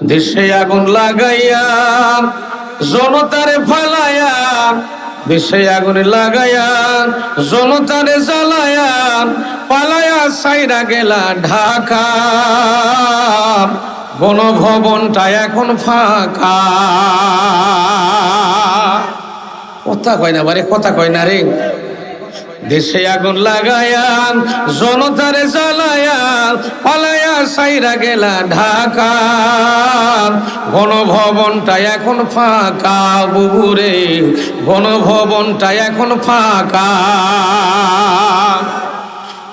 দেশে আগুন লাগাইয়া জনতারে ফালাইয়া, দেশে আগুন লাগাইয়া জনতারে জ্বালায়া, পালায়া সাইরা গেলা ঢাকা। গণভবনটা এখন ফাঁকা। কথা কয় না বারে, কথা কয় না রে। দেশে আগুন লাগায়া জনতারে জ্বালায়া, পালায়া সাইরা গেলা ঢাকা। গণভবনটা এখন ফাঁকা বুবুরে, গণভবনটা এখন ফাঁকা।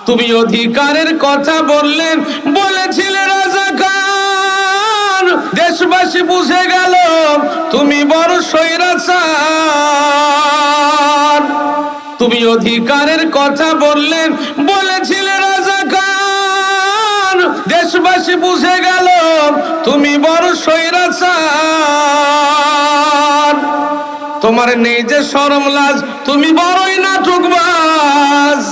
তুমি অধিকারের কথা বললেন, বলেছিলে রাজাকার, দেশবাসী বুঝে গেল তুমি বড় স্বৈরাচার। তুমি অধিকারের কথা বললেন, বলেছিলে রাজাকার, দেশবাসী বুঝে গেল তুমি বড় স্বৈরাচার। তোমার নেই যে শরম লাজ, তুমি বড়ই নাটকবাজ।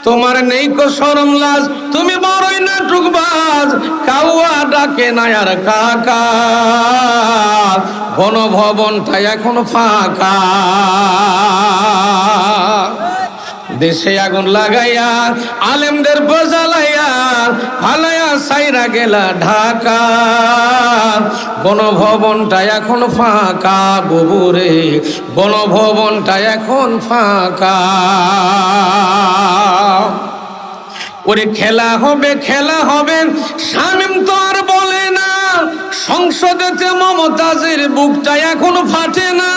তোমার নেই কো শরম লাজ, তুমি বড়ই নাটকবাজ। কাউয়া ডাকে না আর কাকা, গণভবনটা এখন ফাঁকা। দেশে আগুন লাগাইয়া আলেমদের বোঝালাইয়া, ফালাইয়া সাইরা গেলা ঢাকা। গণভবনটা এখন ফাঁকা বুবুরে, গণভবনটা এখন ফাঁকা। ওরে খেলা হবে, খেলা হবে, শামীম তো আর বলে না। সংসদেতে মমতাজের বুকটা এখন ফাটে না।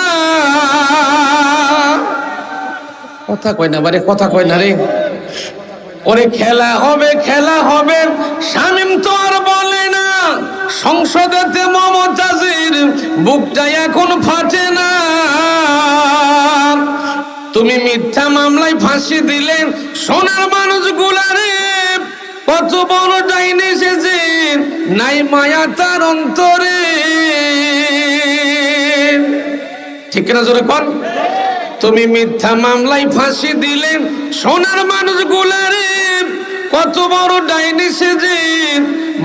কথা কয় না বারে, কথা কয় না রে। ওরে খেলা হবে, খেলা হবে, শামীম তো আর বলে না। সংসদেতে মমতাজের বুকটা এখন ফাটে না। তুমি মিথ্যা মামলায় ফাঁসি দিলেন সোনার মানুষগুলারে। কত বড় ডাইন এসেছে, নাই মায়া তার অন্তরে। ঠিক না জোরে কোন? তুমি মিথ্যা মামলায় ফাঁসি দিলেন সোনার মানুষগুলারে। কত বড় ডাইন এসেছে,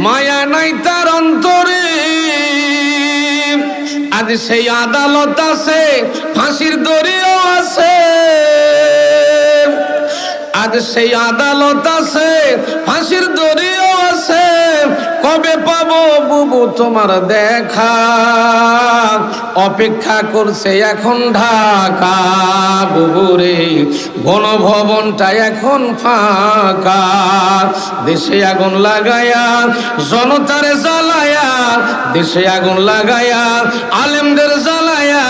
মায়া নাই তার অন্তরে। আজ সেই আদালত আছে, ফাঁসির দড়িও আছে। আজ সেই আদালত আছে, ফাঁসির দড়িও আছে। কবে পাবো বুবু তোমার দেখা, অপেক্ষা করছে এখন ঢাকা বুবুরে। গণভবনটা এখন ফাঁকা। দেশে আগুন লাগায়া জনতারে জ্বালায়া, দেশে আগুন লাগায়া আলেমদের জ্বালায়া,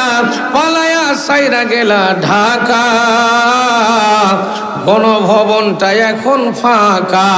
পালায়া সাইরা গেলা ঢাকা। গণভবনটা এখন ফাঁকা।